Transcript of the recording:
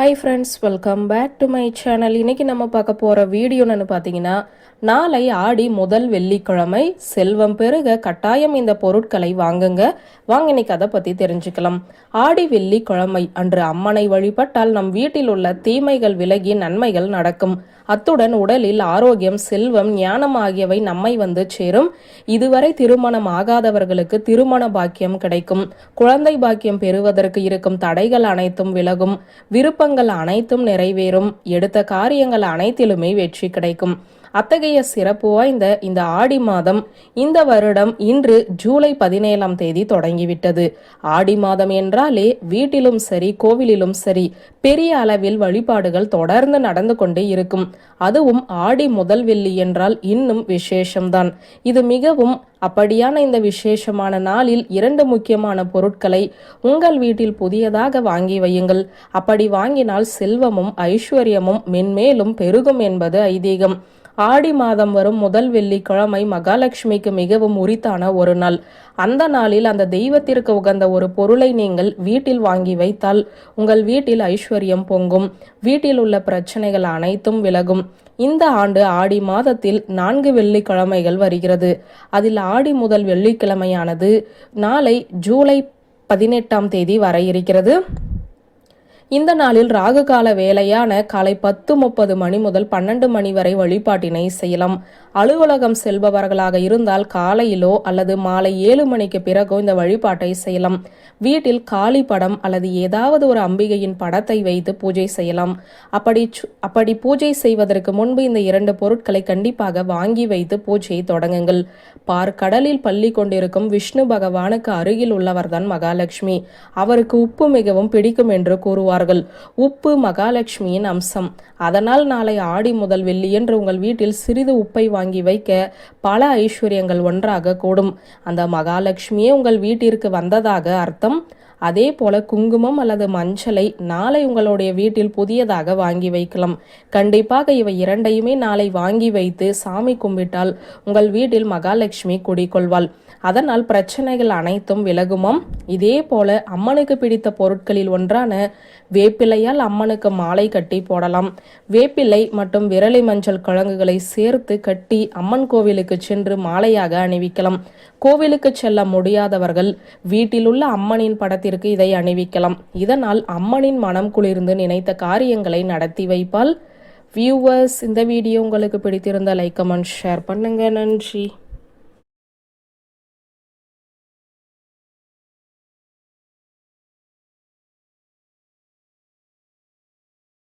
Hi friends, welcome back to my channel. இன்னைக்கு நம்ம பார்க்க போகிற வீடியோன்னு பார்த்தீங்கன்னா, நாளை ஆடி முதல் வெள்ளிக்கிழமை. செல்வம் பெருக கட்டாயம் இந்த பொருட்களை வாங்குங்க. வாங்க இன்னைக்கு அதை பற்றி தெரிஞ்சுக்கலாம். ஆடி வெள்ளிக்கிழமை அன்று அம்மனை வழிபட்டால் நம் வீட்டில் உள்ள தீமைகள் விலகி நன்மைகள் நடக்கும். அத்துடன் உடலில் ஆரோக்கியம், செல்வம், ஞானம் ஆகியவை நம்மை வந்து சேரும். இதுவரை திருமணம் ஆகாதவர்களுக்கு திருமண பாக்கியம் கிடைக்கும். குழந்தை பாக்கியம் பெறுவதற்கு இருக்கும் தடைகள் அனைத்தும் விலகும். விருப்பங்கள் அனைத்தும் நிறைவேறும். எடுத்த காரியங்கள் அனைத்திலுமே வெற்றி கிடைக்கும். அத்தகைய சிறப்பு வாய்ந்த இந்த ஆடி மாதம் இந்த வருடம் இன்று ஜூலை 17ஆம் தேதி தொடங்கிவிட்டது. ஆடி மாதம் என்றாலே வீட்டிலும் சரி கோவிலிலும் சரி பெரிய அளவில் வழிபாடுகள் தொடர்ந்து நடந்து கொண்டே இருக்கும். அதுவும் ஆடி முதல் வெள்ளி என்றால் இன்னும் விசேஷம்தான். இது மிகவும் அப்படியான இந்த விசேஷமான நாளில் 2 முக்கியமான பொருட்களை உங்கள் வீட்டில் புதியதாக வாங்கி வையுங்கள். அப்படி வாங்கினால் செல்வமும் ஐஸ்வர்யமும் மென்மேலும் பெருகும் என்பது ஐதீகம். ஆடி மாதம் வரும் முதல் வெள்ளிக்கிழமை மகாலட்சுமிக்கு மிகவும் உரித்தான ஒரு நாள். அந்த நாளில் அந்த தெய்வத்திற்கு உகந்த ஒரு பொருளை நீங்கள் வீட்டில் வாங்கி வைத்தால் உங்கள் வீட்டில் ஐஸ்வர்யம் பொங்கும். வீட்டில் உள்ள பிரச்சனைகள் அனைத்தும் விலகும். இந்த ஆண்டு ஆடி மாதத்தில் 4 வெள்ளிக்கிழமைகள் வருகிறது. அதில் ஆடி முதல் வெள்ளிக்கிழமையானது நாளை ஜூலை 18ஆம் தேதி வர இருக்கிறது. இந்த நாளில் ராகு கால வேளையான காலை 10:30 மணி முதல் 12 மணி வரை வழிபாட்டினை செய்யலாம். அலுவலகம் செல்பவர்களாக இருந்தால் காலையிலோ அல்லது மாலை 7 மணிக்கு பிறகோ இந்த வழிபாட்டை செய்யலாம். வீட்டில் காளி படம் அல்லது ஏதாவது ஒரு அம்பிகையின் படத்தை வைத்து பூஜை செய்யலாம். அப்படி பூஜை செய்வதற்கு முன்பு இந்த 2 பொருட்களை கண்டிப்பாக வாங்கி வைத்து பூஜையை தொடங்குங்கள். பார்க்கடலில் பள்ளி கொண்டிருக்கும் விஷ்ணு பகவானுக்கு அருகில் உள்ளவர்தான் மகாலட்சுமி. அவருக்கு உப்பு மிகவும் பிடிக்கும் என்று கூறுவார். உப்பு மகாலட்சுமியின் அம்சம். அதனால் நாளை ஆடி முதல் வெள்ளியன்று உங்கள் வீட்டில் சிறிது உப்பை வாங்கி வைக்க பல ஐஸ்வர்யங்கள் ஒன்றாக கூடும். அந்த மகாலட்சுமியே உங்கள் வீட்டிற்கு வந்ததாக அர்த்தம். அதே போல குங்குமம் அல்லது மஞ்சளை நாளை உங்களுடைய வீட்டில் புதியதாக வாங்கி வைக்கலாம். கண்டிப்பாக இவை 2ஐயுமே நாளை வாங்கி வைத்து சாமி கும்பிட்டால் உங்கள் வீட்டில் மகாலட்சுமி குடிக்கொள்வாள். அதனால் பிரச்சனைகள் அனைத்தும் விலகுமாம். இதே போல அம்மனுக்கு பிடித்த பொருட்களில் ஒன்றான வேப்பிலையால் அம்மனுக்கு மாலை கட்டி போடலாம். வேப்பிலை மற்றும் விரலி மஞ்சள் கிழங்குகளை சேர்த்து கட்டி அம்மன் கோவிலுக்கு சென்று மாலையாக அணிவிக்கலாம். கோவிலுக்கு செல்ல முடியாதவர்கள் வீட்டில் உள்ள அம்மனின் படத்திற்கு இதை அணிவிக்கலாம். இதனால் அம்மனின் மனம் குளிர்ந்து நினைத்த காரியங்களை நடத்தி வைப்பாள். வியூவர்ஸ், இந்த வீடியோ உங்களுக்கு பிடித்திருந்த லைக், கமெண்ட், ஷேர் பண்ணுங்க. நன்றி.